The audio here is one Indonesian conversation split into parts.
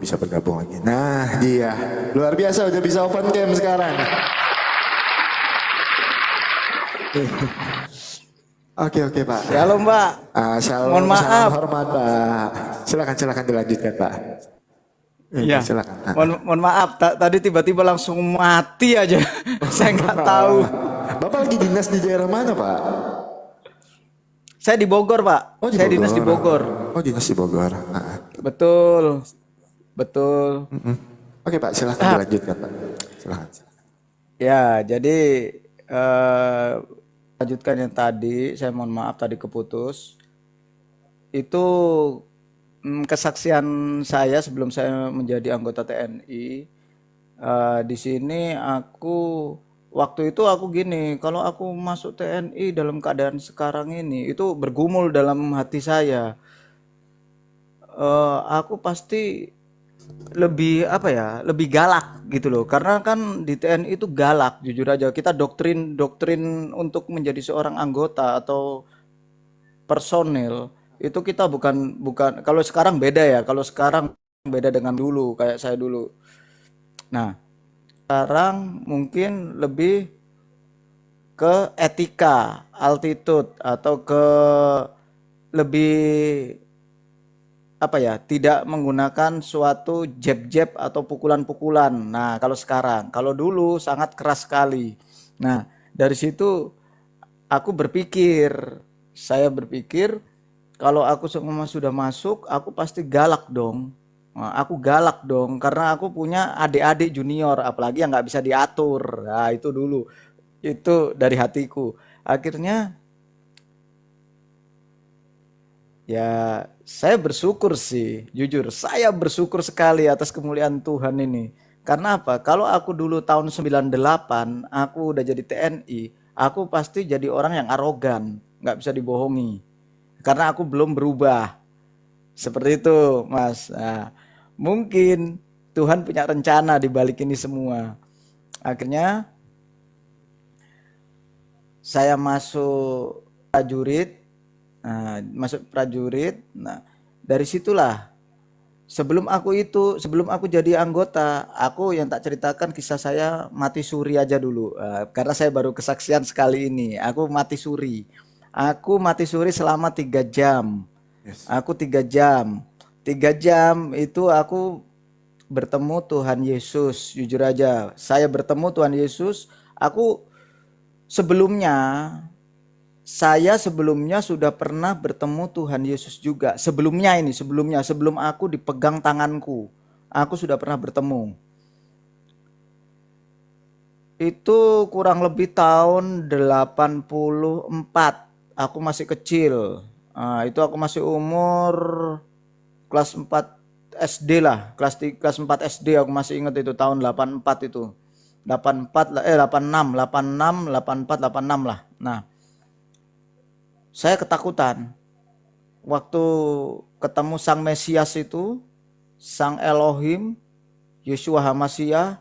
bisa bergabung lagi. Nah, dia luar biasa udah bisa open cam sekarang. Oke Pak. Shalom Pak. Shalom, Mohon maaf. salam hormat Pak. Silakan dilanjutkan Pak. Iya. Silakan. Mohon maaf. Tadi tiba-tiba langsung mati aja. Saya nggak tahu. Bapak lagi dinas di daerah mana Pak? Saya di Bogor Pak. Oh, di saya Bogor. dinas di Bogor. Oh, dinas di Bogor. Betul. Oke Pak, silakan dilanjutkan Pak. Silakan. Ya, jadi lanjutkan yang tadi. Saya mohon maaf tadi keputus. Itu kesaksian saya sebelum saya menjadi anggota TNI. Di sini waktu itu aku gini, kalau aku masuk TNI dalam keadaan sekarang ini, itu bergumul dalam hati saya. Aku pasti lebih lebih galak gitu loh, karena kan di TNI itu galak, jujur aja. Kita doktrin untuk menjadi seorang anggota atau personil itu kita bukan kalau sekarang beda ya, kalau sekarang beda dengan dulu kayak saya dulu. Nah, sekarang mungkin lebih ke etika, altitude, atau ke lebih tidak menggunakan suatu jab-jab atau pukulan-pukulan. Nah, kalau sekarang, kalau dulu sangat keras sekali. Nah, dari situ saya berpikir kalau aku sudah masuk, aku pasti galak dong. Nah, aku galak dong karena aku punya adik-adik junior, apalagi yang nggak bisa diatur. Nah, itu dulu. Itu dari hatiku. Akhirnya ya, saya bersyukur sih, jujur. Saya bersyukur sekali atas kemuliaan Tuhan ini. Karena apa? Kalau aku dulu tahun 98, aku udah jadi TNI, aku pasti jadi orang yang arogan, nggak bisa dibohongi. Karena aku belum berubah. Seperti itu, Mas. Nah, mungkin Tuhan punya rencana di balik ini semua. Akhirnya saya masuk prajurit. Nah, dari situlah sebelum aku jadi anggota, aku yang tak ceritakan kisah saya mati suri aja dulu. Karena saya baru kesaksian sekali ini. Aku mati suri selama 3 jam. Yes. Aku 3 jam itu aku bertemu Tuhan Yesus. Jujur aja, saya bertemu Tuhan Yesus. Saya sebelumnya sudah pernah bertemu Tuhan Yesus juga. Sebelum aku dipegang tanganku, aku sudah pernah bertemu. Itu kurang lebih tahun 84. Aku masih kecil. Itu aku masih umur kelas 4 SD lah. Kelas 4 SD aku masih ingat itu tahun 84 itu. 86 lah. Nah, saya ketakutan waktu ketemu Sang Mesias itu, Sang Elohim, Yeshua HaMashiach,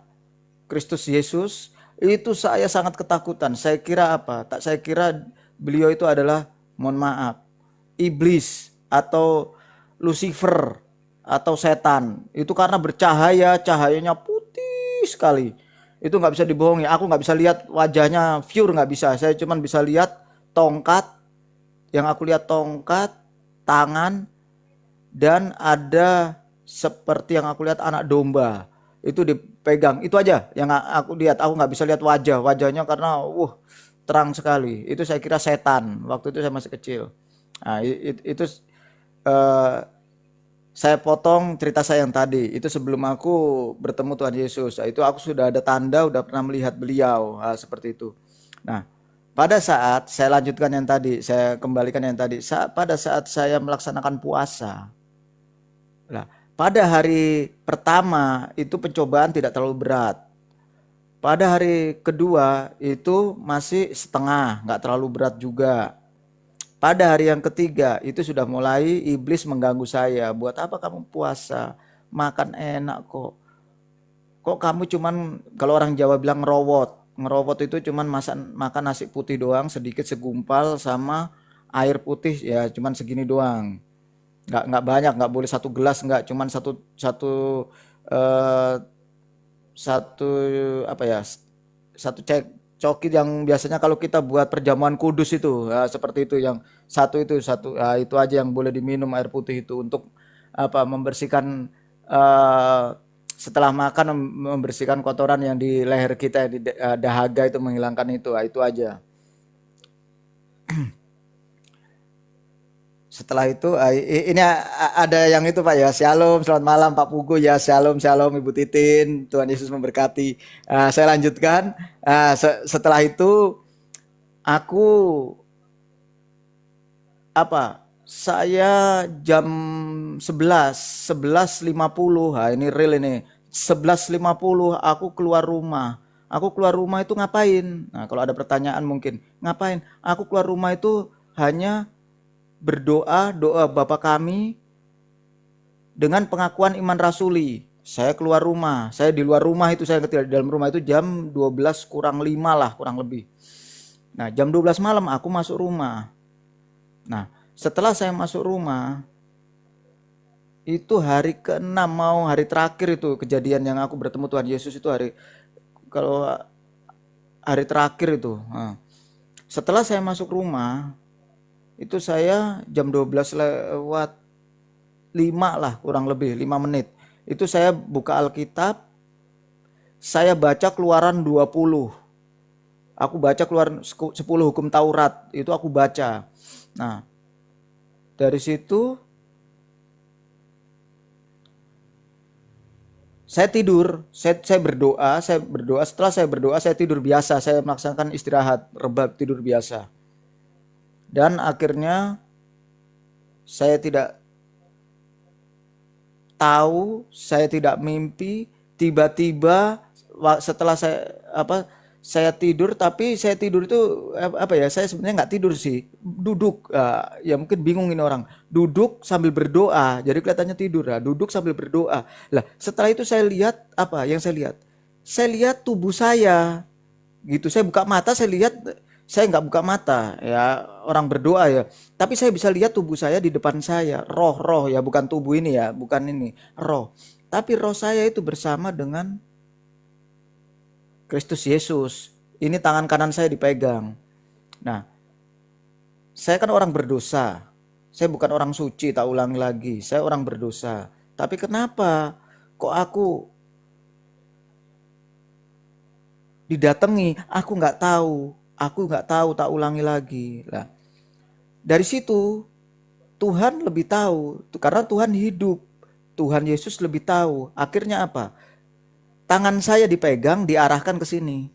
Kristus Yesus. Itu saya sangat ketakutan. Saya kira saya kira beliau itu adalah, mohon maaf, iblis atau Lucifer atau setan. Itu karena cahayanya putih sekali. Itu nggak bisa dibohongi. Aku nggak bisa lihat wajahnya pure, nggak bisa. Saya cuma bisa lihat tongkat. Yang aku lihat tongkat, tangan, dan ada seperti yang aku lihat anak domba. Itu dipegang. Itu aja yang aku lihat. Aku nggak bisa lihat wajahnya karena terang sekali. Itu saya kira setan. Waktu itu saya masih kecil. Nah, itu saya potong cerita saya yang tadi. Itu sebelum aku bertemu Tuhan Yesus. Itu aku sudah ada tanda, udah pernah melihat beliau. Seperti itu. Nah, pada saat saya lanjutkan yang tadi, saya kembalikan yang tadi. Pada saat saya melaksanakan puasa, pada hari pertama itu pencobaan tidak terlalu berat. Pada hari kedua itu masih setengah, nggak terlalu berat juga. Pada hari yang ketiga itu sudah mulai iblis mengganggu saya. Buat apa kamu puasa? Makan enak kok. Kok kamu cuman, kalau orang Jawa bilang ngerowot. Ngerowot itu cuman makan nasi putih doang, sedikit segumpal sama air putih ya cuman segini doang. nggak banyak, nggak boleh satu gelas, nggak cuman satu satu eh, satu apa ya, satu cokit yang biasanya kalau kita buat perjamuan kudus itu, seperti itu, yang satu itu satu, itu aja yang boleh diminum, air putih itu untuk apa, membersihkan, eh, setelah makan, membersihkan kotoran yang di leher kita, di dahaga, itu menghilangkan itu, itu aja. Setelah itu, ini ada yang itu Pak ya. Shalom, selamat malam Pak Pugu ya. Shalom, shalom Ibu Titin. Tuhan Yesus memberkati. Saya lanjutkan. Setelah itu aku apa? Saya jam 11.50. Nah, ini real ini. 11.50 aku keluar rumah. Aku keluar rumah itu ngapain? Nah, kalau ada pertanyaan mungkin, ngapain? Aku keluar rumah itu hanya berdoa, doa Bapa kami dengan pengakuan iman rasuli. Saya keluar rumah, saya di luar rumah itu, saya ketika di dalam rumah itu jam 12 kurang 5 lah, kurang lebih. Nah, jam 12 malam aku masuk rumah. Nah, setelah saya masuk rumah, itu hari ke-6, mau hari terakhir itu kejadian yang aku bertemu Tuhan Yesus itu, kalau hari terakhir itu. Nah, setelah saya masuk rumah, itu saya jam 12 lewat 5 lah, kurang lebih 5 menit. Itu saya buka Alkitab, saya baca Keluaran 20. Aku baca Keluaran 10 hukum Taurat, itu aku baca. Nah, dari situ saya tidur, saya berdoa, setelah saya berdoa, saya tidur biasa, saya melaksanakan istirahat, rebab tidur biasa. Dan akhirnya saya tidak tahu, saya tidak mimpi, tiba-tiba setelah saya tidur, tapi saya tidur itu apa ya, saya sebenarnya nggak tidur sih, duduk, ya mungkin bingung ini orang, duduk sambil berdoa, jadi kelihatannya tidur, duduk sambil berdoa. Lah setelah itu saya lihat, apa yang saya lihat tubuh saya gitu, saya buka mata, saya lihat, saya nggak buka mata ya, orang berdoa ya, tapi saya bisa lihat tubuh saya di depan saya, roh ya, bukan tubuh ini ya, bukan ini roh, tapi roh saya itu bersama dengan Kristus Yesus. Ini tangan kanan saya dipegang. Nah, saya kan orang berdosa, saya bukan orang suci, tak ulangi lagi, saya orang berdosa, tapi kenapa kok aku didatangi, aku nggak tahu, tak ulangi lagi lah. Dari situ Tuhan lebih tahu, karena Tuhan hidup, Tuhan Yesus lebih tahu. Akhirnya apa, tangan saya dipegang, diarahkan ke sini,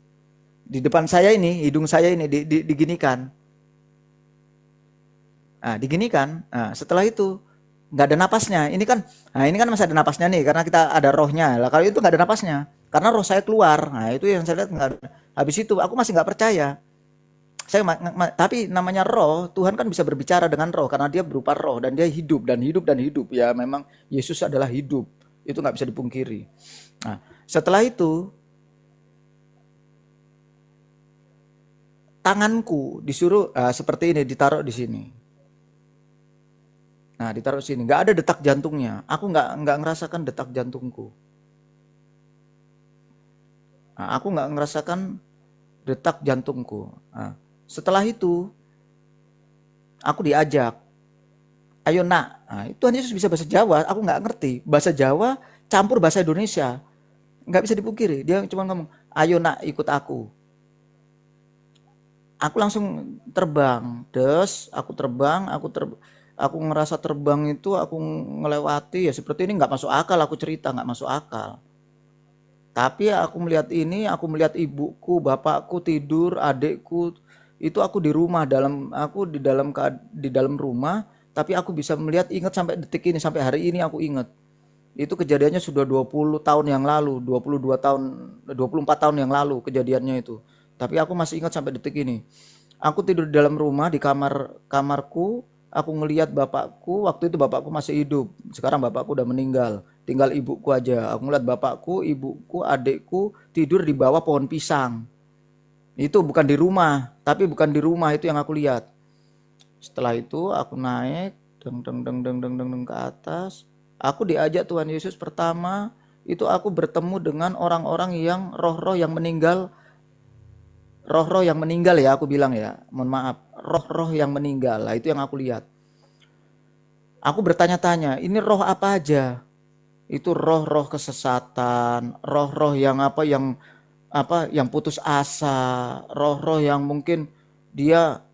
di depan saya ini, hidung saya ini diginikan, diginikan. Nah, setelah itu nggak ada napasnya, ini kan masih ada napasnya nih, karena kita ada rohnya lah. Kalau itu nggak ada napasnya, karena roh saya keluar. Nah, itu yang saya lihat nggak. Habis itu aku masih nggak percaya. Tapi namanya roh, Tuhan kan bisa berbicara dengan roh, karena dia berupa roh dan dia hidup dan hidup dan hidup. Ya memang Yesus adalah hidup, itu nggak bisa dipungkiri. Nah, setelah itu tanganku disuruh seperti ini, ditaruh di sini. Nah, ditaruh sini, nggak ada detak jantungnya. Aku nggak ngerasakan detak jantungku. Nah, aku nggak ngerasakan detak jantungku. Nah, setelah itu aku diajak, ayo nak. Nah, Tuhan Yesus bisa bahasa Jawa, aku nggak ngerti. Bahasa Jawa campur bahasa Indonesia, nggak bisa dipungkiri. Dia cuma ngomong, ayo nak ikut aku. Aku langsung terbang, aku ngerasa terbang itu, aku ngelewati ya seperti ini, nggak masuk akal, aku cerita nggak masuk akal. Tapi aku melihat ini, aku melihat ibuku, bapakku tidur, adikku itu, aku di rumah, aku di dalam rumah, tapi aku bisa melihat, ingat sampai detik ini, sampai hari ini aku ingat. Itu kejadiannya sudah 20 tahun yang lalu, 22 tahun, 24 tahun yang lalu kejadiannya itu. Tapi aku masih ingat sampai detik ini. Aku tidur di dalam rumah, di kamarku, aku ngelihat bapakku, waktu itu bapakku masih hidup. Sekarang bapakku udah meninggal, tinggal ibuku aja. Aku ngeliat bapakku, ibuku, adikku tidur di bawah pohon pisang. Itu bukan di rumah, itu yang aku lihat. Setelah itu aku naik, deng deng deng deng deng deng deng ke atas. Aku diajak Tuhan Yesus pertama itu aku bertemu dengan orang-orang yang roh-roh yang meninggal, roh-roh yang meninggal ya aku bilang ya, mohon maaf, roh-roh yang meninggal lah itu yang aku lihat. Aku bertanya-tanya, ini roh apa aja? Itu roh-roh kesesatan, roh-roh yang yang putus asa, roh-roh yang mungkin dia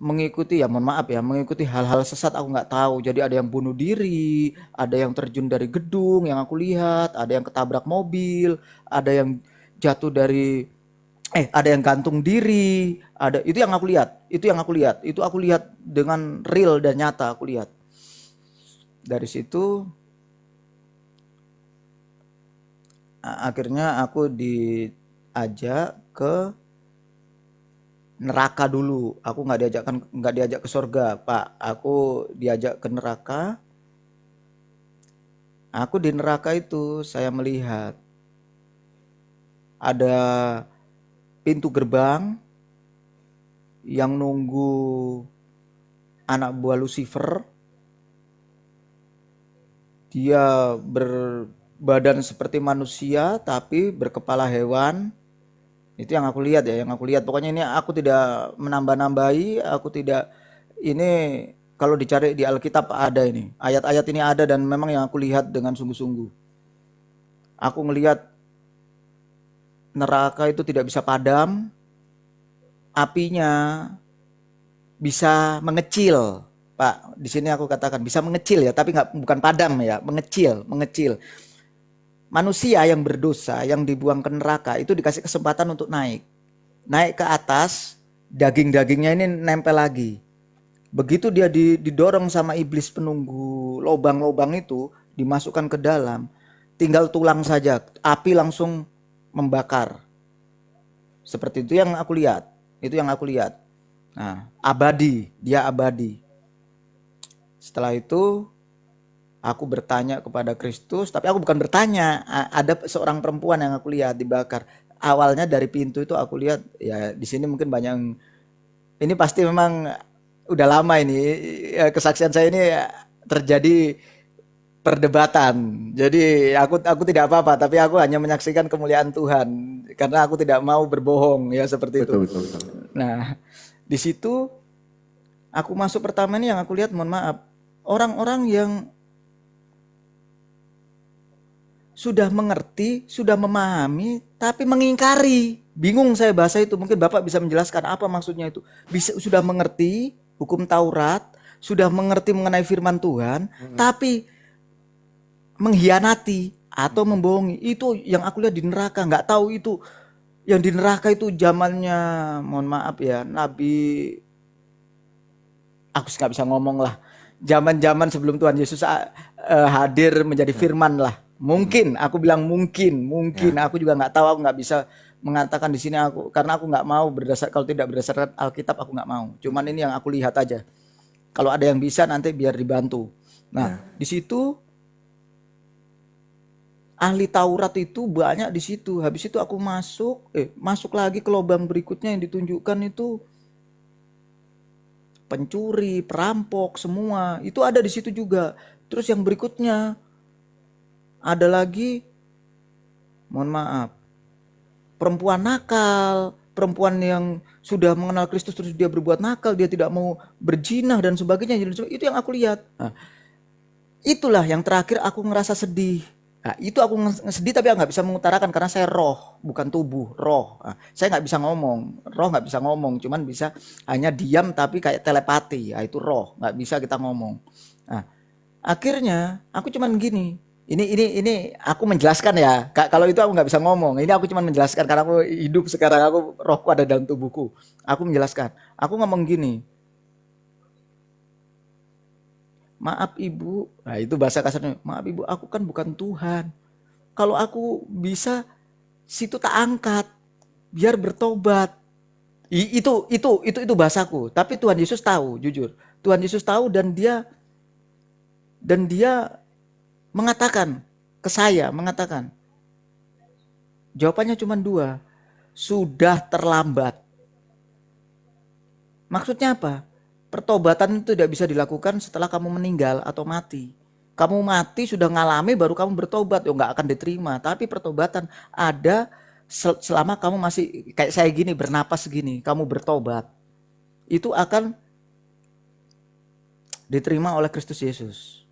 mengikuti ya mohon maaf ya mengikuti hal-hal sesat aku nggak tahu. Jadi ada yang bunuh diri, ada yang terjun dari gedung yang aku lihat, ada yang ketabrak mobil, ada yang jatuh dari ada yang gantung diri, ada itu yang aku lihat, itu aku lihat dengan real dan nyata aku lihat. Dari situ akhirnya aku diajak ke neraka dulu. Aku nggak diajak ke surga, Pak. Aku diajak ke neraka. Aku di neraka itu saya melihat ada pintu gerbang yang nunggu anak buah Lucifer. Dia berbadan seperti manusia tapi berkepala hewan. Itu yang aku lihat ya, yang aku lihat. Pokoknya ini aku tidak menambah-nambahi, aku tidak ini kalau dicari di Alkitab ada ini. Ayat-ayat ini ada dan memang yang aku lihat dengan sungguh-sungguh. Aku melihat neraka itu tidak bisa padam, apinya bisa mengecil. Pak, di sini aku katakan bisa mengecil ya, tapi bukan padam ya, mengecil, mengecil. Manusia yang berdosa yang dibuang ke neraka itu dikasih kesempatan untuk naik ke atas, daging-dagingnya ini nempel lagi. Begitu dia didorong sama iblis penunggu lobang-lobang itu, dimasukkan ke dalam, tinggal tulang saja, api langsung membakar. Seperti itu yang aku lihat, itu yang aku lihat. Nah, abadi, dia abadi. Setelah itu aku bertanya kepada Kristus, tapi aku bukan bertanya, ada seorang perempuan yang aku lihat dibakar. Awalnya dari pintu itu aku lihat, ya di sini mungkin banyak yang, ini pasti memang udah lama ini kesaksian saya ini terjadi perdebatan. Jadi aku tidak apa-apa, tapi aku hanya menyaksikan kemuliaan Tuhan karena aku tidak mau berbohong ya seperti itu. Betul, betul, betul. Nah, di situ aku masuk pertama ini yang aku lihat mohon maaf, orang-orang yang sudah mengerti, sudah memahami, tapi mengingkari. Bingung saya bahasa itu. Mungkin Bapak bisa menjelaskan apa maksudnya itu. Sudah mengerti hukum Taurat, sudah mengerti mengenai firman Tuhan, tapi mengkhianati atau membohongi. Itu yang aku lihat di neraka. Nggak tahu itu. Yang di neraka itu zamannya, mohon maaf ya, Nabi, aku nggak bisa ngomong lah. Zaman-zaman sebelum Tuhan Yesus hadir menjadi firman lah. Mungkin, aku bilang mungkin. Aku juga nggak tahu, aku nggak bisa mengatakan di sini aku karena aku nggak mau kalau tidak berdasarkan Alkitab aku nggak mau. Cuman ini yang aku lihat aja. Kalau ada yang bisa nanti biar dibantu. Nah, di situ ahli Taurat itu banyak di situ. Habis itu aku masuk lagi ke lubang berikutnya yang ditunjukkan itu pencuri, perampok, semua itu ada di situ juga. Terus yang berikutnya ada lagi, mohon maaf, perempuan nakal, perempuan yang sudah mengenal Kristus terus dia berbuat nakal, dia tidak mau berzina dan sebagainya. Itu yang aku lihat. Nah, itulah yang terakhir aku ngerasa sedih. Nah, itu aku sedih tapi aku nggak bisa mengutarakan karena saya roh, bukan tubuh, roh. Nah, saya nggak bisa ngomong, roh nggak bisa ngomong, cuman bisa hanya diam tapi kayak telepati. Ya, itu roh, nggak bisa kita ngomong. Nah, akhirnya aku cuman gini. Ini aku menjelaskan ya. Kalau itu aku nggak bisa ngomong. Ini aku cuman menjelaskan karena aku hidup sekarang, aku rohku ada dalam tubuhku. Aku menjelaskan. Aku ngomong gini. Maaf ibu, nah itu bahasa kasarnya. Maaf ibu, aku kan bukan Tuhan. Kalau aku bisa, situ tak angkat, biar bertobat. Itu bahasaku. Tapi Tuhan Yesus tahu, jujur. Tuhan Yesus tahu dan dia mengatakan ke saya, jawabannya cuma dua, sudah terlambat. Maksudnya apa? Pertobatan itu tidak bisa dilakukan setelah kamu meninggal atau mati. Kamu mati sudah ngalami baru kamu bertobat, ya nggak akan diterima. Tapi pertobatan ada selama kamu masih kayak saya gini, bernapas gini, kamu bertobat. Itu akan diterima oleh Kristus Yesus.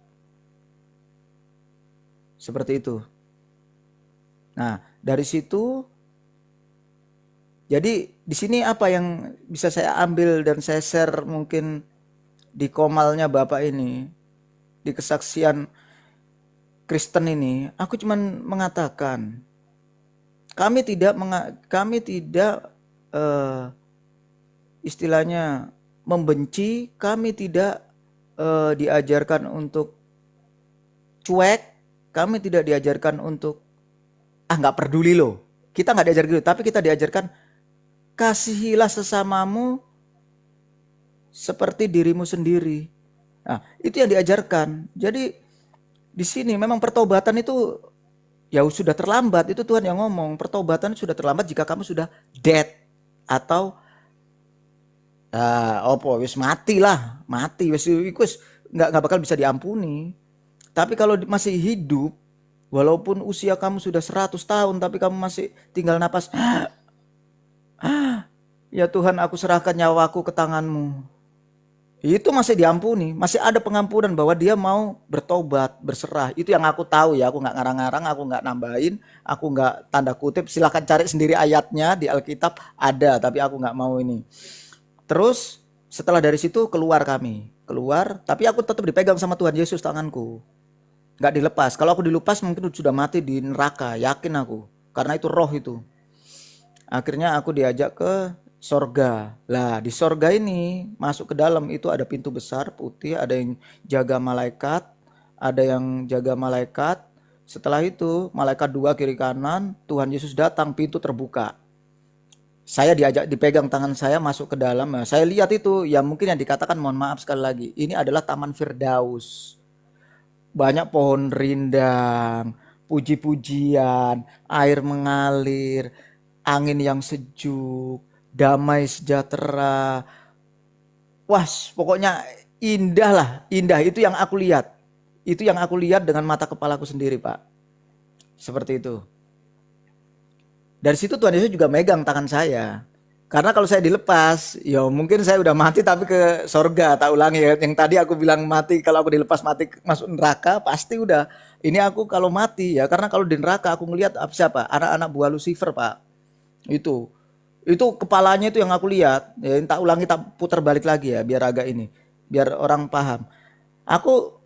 Seperti itu. Nah, dari situ jadi di sini apa yang bisa saya ambil dan saya share mungkin di komalnya Bapak ini, di kesaksian Kristen ini, aku cuman mengatakan kami tidak istilahnya membenci, kami tidak diajarkan untuk cuek, kami tidak diajarkan untuk nggak peduli loh. Kita nggak diajarkan gitu, tapi kita diajarkan kasihilah sesamamu seperti dirimu sendiri. Nah, itu yang diajarkan. Jadi di sini memang pertobatan itu ya sudah terlambat. Itu Tuhan yang ngomong, pertobatan sudah terlambat jika kamu sudah dead atau wis mati lah, mati wis nggak bakal bisa diampuni. Tapi kalau masih hidup, walaupun usia kamu sudah 100 tahun tapi kamu masih tinggal napas, ya Tuhan, aku serahkan nyawaku ke tangan-Mu. Itu masih diampuni, masih ada pengampunan bahwa dia mau bertobat, berserah. Itu yang aku tahu ya, aku nggak ngarang-ngarang, aku nggak nambahin, aku nggak tanda kutip. Silahkan cari sendiri ayatnya di Alkitab, ada, tapi aku nggak mau ini. Terus setelah dari situ keluar, tapi aku tetap dipegang sama Tuhan Yesus tanganku. Nggak dilepas, kalau aku dilepas mungkin sudah mati di neraka, yakin aku. Karena itu roh itu. Akhirnya aku diajak ke sorga. Lah di sorga ini masuk ke dalam itu ada pintu besar putih, ada yang jaga malaikat, Setelah itu malaikat 2 kiri kanan, Tuhan Yesus datang, pintu terbuka. Saya dipegang tangan saya masuk ke dalam. Nah, saya lihat itu, ya mungkin yang dikatakan, mohon maaf sekali lagi, ini adalah Taman Firdaus. Banyak pohon rindang, puji-pujian, air mengalir, angin yang sejuk, damai sejahtera. Wah, pokoknya indah lah, indah. Itu yang aku lihat. Itu yang aku lihat dengan mata kepalaku sendiri, Pak. Seperti itu. Dari situ Tuhan Yesus juga megang tangan saya. Karena kalau saya dilepas, ya mungkin saya udah mati tapi ke sorga. Tak ulangi ya, yang tadi aku bilang mati, kalau aku dilepas mati masuk neraka, pasti udah. Ini aku kalau mati ya, karena kalau di neraka aku ngelihat siapa? Anak-anak buah Lucifer, Pak. Itu kepalanya itu yang aku lihat. Ya, tak ulangi, tak putar balik lagi ya, biar agak ini, biar orang paham. Aku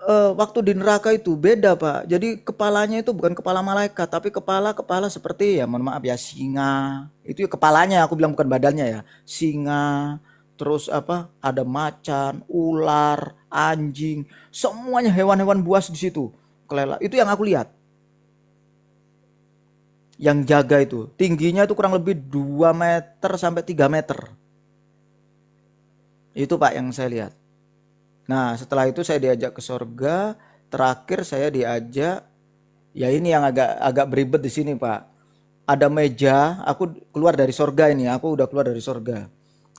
waktu di neraka itu beda, Pak. Jadi kepalanya itu bukan kepala malaikat, tapi kepala seperti, ya mohon maaf ya, singa. Itu ya kepalanya, aku bilang bukan badannya ya. Singa, terus ada macan, ular, anjing, semuanya hewan-hewan buas di situ. Kelelawar. Itu yang aku lihat. Yang jaga itu tingginya itu kurang lebih 2 meter sampai 3 meter. Itu, Pak, yang saya lihat. Nah, setelah itu saya diajak ke sorga. Terakhir saya diajak, ya ini yang agak beribet di sini, Pak. Ada meja, aku keluar dari sorga ini, aku udah keluar dari sorga.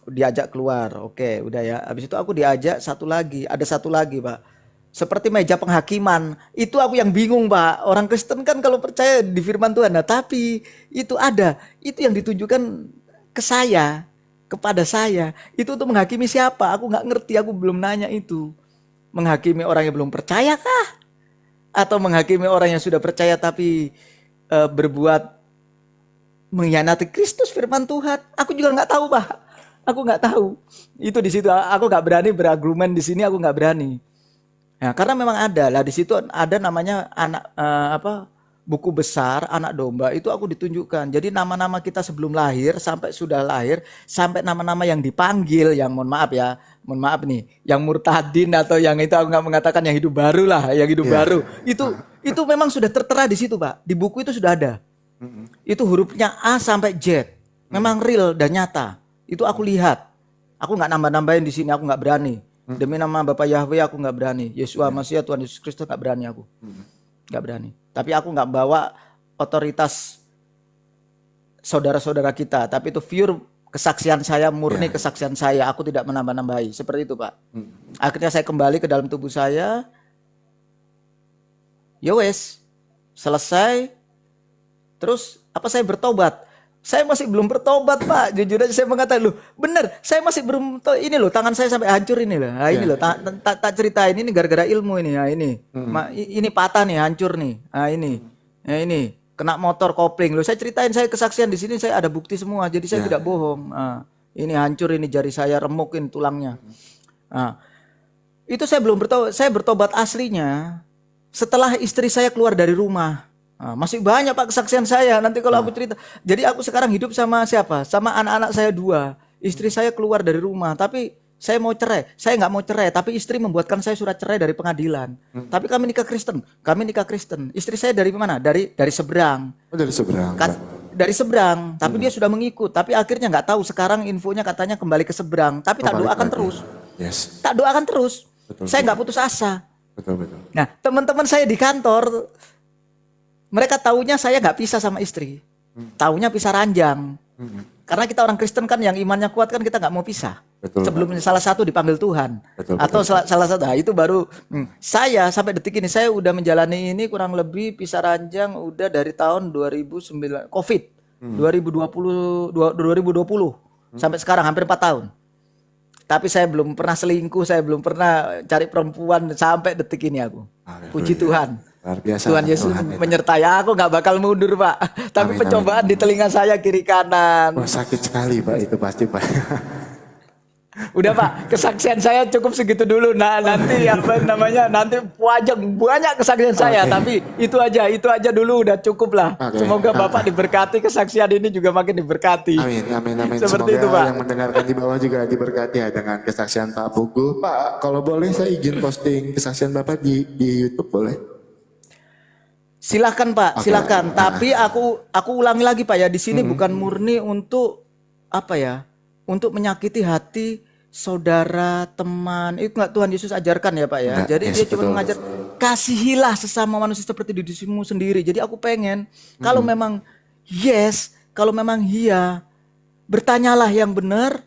Diajak keluar, oke, udah ya. Habis itu aku diajak ada satu lagi, Pak. Seperti meja penghakiman. Itu aku yang bingung, Pak. Orang Kristen kan kalau percaya di firman Tuhan, nah tapi itu ada. Itu yang ditujukan ke saya, kepada saya. Itu untuk menghakimi siapa? Aku nggak ngerti, aku belum nanya itu. Menghakimi orang yang belum percaya kah? Atau menghakimi orang yang sudah percaya tapi berbuat mengkhianati Kristus, firman Tuhan? Aku juga nggak tahu, Pak. Aku nggak tahu. Itu di situ aku nggak berani berargumen di sini, aku nggak berani. Nah, karena memang ada lah di situ, ada namanya buku besar anak domba, itu aku ditunjukkan. Jadi nama-nama kita sebelum lahir sampai sudah lahir, sampai nama-nama yang dipanggil, yang mohon maaf nih, yang murtadin atau yang itu, aku nggak mengatakan yang hidup baru lah, yang hidup baru. Itu memang sudah tertera di situ, Pak. Di buku itu sudah ada. Itu hurufnya A sampai Z. Memang real dan nyata. Itu aku lihat. Aku nggak nambah-nambahin di sini, aku nggak berani. Demi nama Bapak Yahweh aku nggak berani. Yeshua Mashiach, Tuhan Yesus Kristus, nggak berani aku. Nggak berani. Tapi aku nggak bawa otoritas saudara-saudara kita. Tapi itu pure Kesaksian saya murni Ya. kesaksian saya, aku tidak menambah-nambahi. Seperti itu, Pak. Akhirnya saya kembali ke dalam tubuh saya. Ya wes, selesai. Terus apa saya bertobat? Saya masih belum bertobat, Pak. Jujur aja saya mengatakan, loh, bener, saya masih belum ini loh, tangan saya sampai hancur ini loh. Nah, ini Ya. loh, tak ceritain ini gara-gara ilmu ini. Nah, ini. Ini patah nih, hancur nih. Nah, ini. Nah, ini kena motor kopling. Loh, saya ceritain, saya kesaksian di sini, saya ada bukti semua. Jadi saya Ya. tidak bohong. Nah, ini hancur ini jari saya, remukin tulangnya. Nah, itu saya belum bertobat. Saya bertobat aslinya setelah istri saya keluar dari rumah. Nah, masih banyak Pak kesaksian saya. Nanti kalau aku cerita. Jadi aku sekarang hidup sama siapa? Sama anak-anak saya 2. Istri saya keluar dari rumah. Tapi saya mau cerai. Saya nggak mau cerai. Tapi istri membuatkan saya surat cerai dari pengadilan. Tapi kami nikah Kristen. Kami nikah Kristen. Istri saya dari mana? Dari seberang. Oh, dari seberang. Kat- dari seberang. Tapi dia sudah mengikut. Tapi akhirnya nggak tahu. Sekarang infonya katanya kembali ke seberang. Tapi tak Balik doakan lagi. terus. Yes. Tak doakan terus. Betul, Saya nggak putus asa. Betul. Nah, teman-teman saya di kantor, mereka taunya saya nggak pisah sama istri. Taunya pisah ranjang. Karena kita orang Kristen kan yang imannya kuat kan kita nggak mau pisah. Betul, Sebelum salah satu dipanggil Tuhan. Betul, Atau salah satu. Nah, itu baru saya sampai detik ini saya udah menjalani ini kurang lebih pisah ranjang udah dari tahun 2009 Covid. 2020 sampai sekarang hampir 4 tahun. Tapi saya belum pernah selingkuh, saya belum pernah cari perempuan sampai detik ini aku. Haleluya. Puji Tuhan. Luar biasa. Tuhan Yesus itu. menyertai aku, nggak bakal mundur, Pak. Tapi Amin, pencobaan di telinga saya kiri kanan. Wah, sakit sekali Pak itu pasti Pak. Udah, Pak, kesaksian saya cukup segitu dulu. Nah, nanti apa namanya? Nanti banyak kesaksian saya, tapi itu aja dulu udah cukup lah. Oke. Semoga Bapak diberkati, kesaksian ini juga makin diberkati. Amin. Seperti Semoga itu, Pak. yang mendengarkan di bawah juga diberkati ya dengan kesaksian Pak Pugu. Pak, kalau boleh saya izin posting kesaksian Bapak di YouTube boleh? Silakan, Pak, Oke. silakan. Tapi aku ulangi lagi, Pak, ya, di sini bukan murni untuk apa ya? Untuk menyakiti hati saudara, teman. Itu nggak Tuhan Yesus ajarkan ya, Pak, ya. Enggak, Jadi yes, dia cuma betul. mengajar kasihilah sesama manusia seperti dirimu sendiri. Jadi aku pengen kalau memang kalau memang iya, bertanyalah yang benar.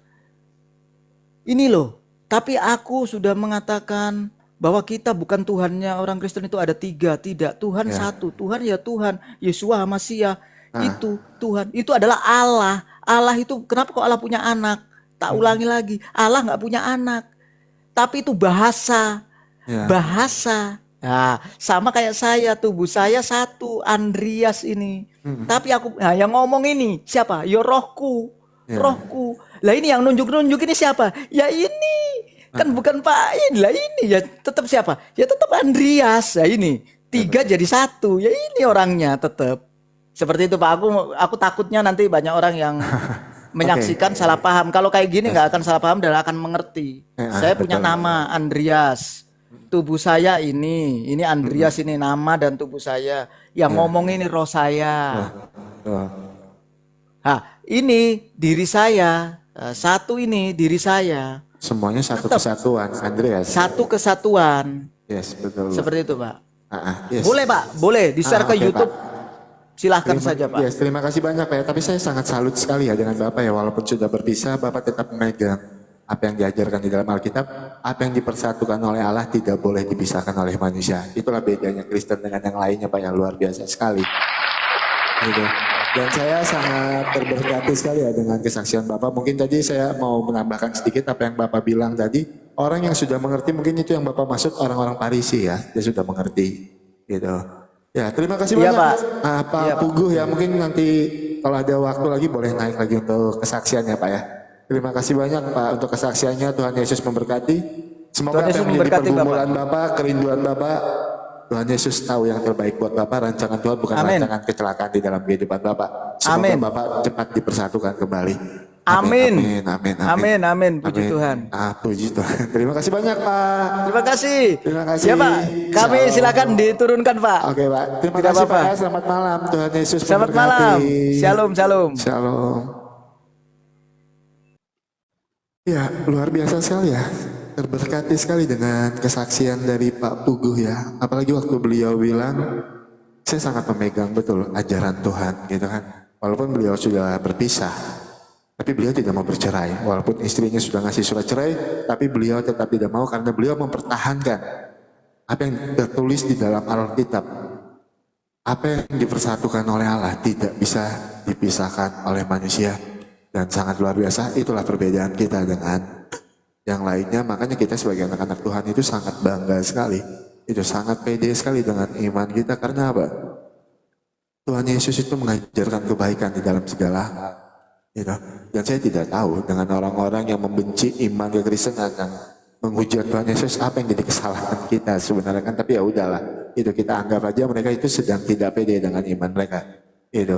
Ini loh. Tapi aku sudah mengatakan bahwa kita bukan Tuhannya orang Kristen itu ada 3, tidak. Tuhan satu, Tuhan ya Tuhan, Yesua Hamasiah. Itu Tuhan, itu adalah Allah. Allah itu kenapa kok Allah punya anak? Tak ulangi lagi, Allah nggak punya anak. Tapi itu bahasa. Ya. Bahasa. Nah, sama kayak saya, tubuh saya satu, Andreas ini. Tapi yang ngomong ini siapa? Ya rohku. Rohku. Lah ini yang nunjuk-nunjuk ini siapa? Ya ini. Kan bukan Pak ini lah ini ya tetap siapa? Ya tetap Andreas. Ya ini 3 jadi 1. Ya ini orangnya tetap. Seperti itu Pak. Aku takutnya nanti banyak orang yang menyaksikan salah paham. Kalau kayak gini nggak akan salah paham dan akan mengerti. Saya punya nama Andreas. Tubuh saya ini Andreas ini nama dan tubuh saya. Yang ngomong ini roh saya. Ini diri saya. Satu ini diri saya. Semuanya satu kesatuan, Andreas. Satu kesatuan. Yes, betul. Seperti itu, Pak. Yes. Boleh, Pak. Boleh di-share ke Oke, YouTube. Silahkan saja, Pak. Yes, terima kasih banyak Pak ya. Tapi saya sangat salut sekali ya dengan Bapak ya. Walaupun sudah berpisah, Bapak tetap memegang apa yang diajarkan di dalam Alkitab. Apa yang dipersatukan oleh Allah tidak boleh dipisahkan oleh manusia. Itulah bedanya Kristen dengan yang lainnya Pak yang luar biasa sekali. Gitu. Dan saya sangat terberkati sekali ya dengan kesaksian Bapak. Mungkin tadi saya mau menambahkan sedikit apa yang Bapak bilang tadi. Orang yang sudah mengerti mungkin itu yang Bapak maksud orang-orang Parisi ya. Dia sudah mengerti gitu. Ya terima kasih Iya, banyak Pak. Pak Iya, Pak. Puguh ya. Mungkin nanti kalau ada waktu lagi boleh naik lagi untuk kesaksiannya Pak ya. Terima kasih banyak Pak untuk kesaksiannya. Tuhan Yesus memberkati. Semoga Tuhan apa Yesus yang menjadi memberkati, pergumulan Bapak, kerinduan Bapak, Tuhan Yesus tahu yang terbaik buat Bapak. Rancangan Tuhan bukan Amin. rancangan kecelakaan di dalam kehidupan Bapak. Semoga Amin. Bapak cepat dipersatukan kembali. Amin. Amin. Puji Tuhan. Puji Tuhan. Terima kasih banyak Pak. Terima kasih. Terima kasih. Ya, Pak. Kami Shalom. silakan diturunkan, Pak. Oke Pak. Terima Tidak kasih apa-apa. Pak. Selamat malam. Tuhan Yesus Selamat memberkati. malam. Shalom, shalom. Shalom. Ya, luar biasa sekali ya. Terberkati sekali dengan kesaksian dari Pak Puguh ya. Apalagi waktu beliau bilang, saya sangat memegang betul ajaran Tuhan gitu kan. Walaupun beliau sudah berpisah. Tapi beliau tidak mau bercerai. Walaupun istrinya sudah ngasih surat cerai, tapi beliau tetap tidak mau karena beliau mempertahankan apa yang tertulis di dalam Alkitab. Apa yang dipersatukan oleh Allah tidak bisa dipisahkan oleh manusia. Dan sangat luar biasa, itulah perbedaan kita dengan yang lainnya. Makanya kita sebagai anak-anak Tuhan itu sangat bangga sekali. Itu sangat pede sekali dengan iman kita. Karena apa? Tuhan Yesus itu mengajarkan kebaikan di dalam segala hal. Gitu. Dan saya tidak tahu dengan orang-orang yang membenci iman kekristenan yang menghujat Tuhan Yesus, apa yang jadi kesalahan kita sebenarnya kan. Tapi ya udahlah, itu kita anggap aja mereka itu sedang tidak pede dengan iman mereka. Itu.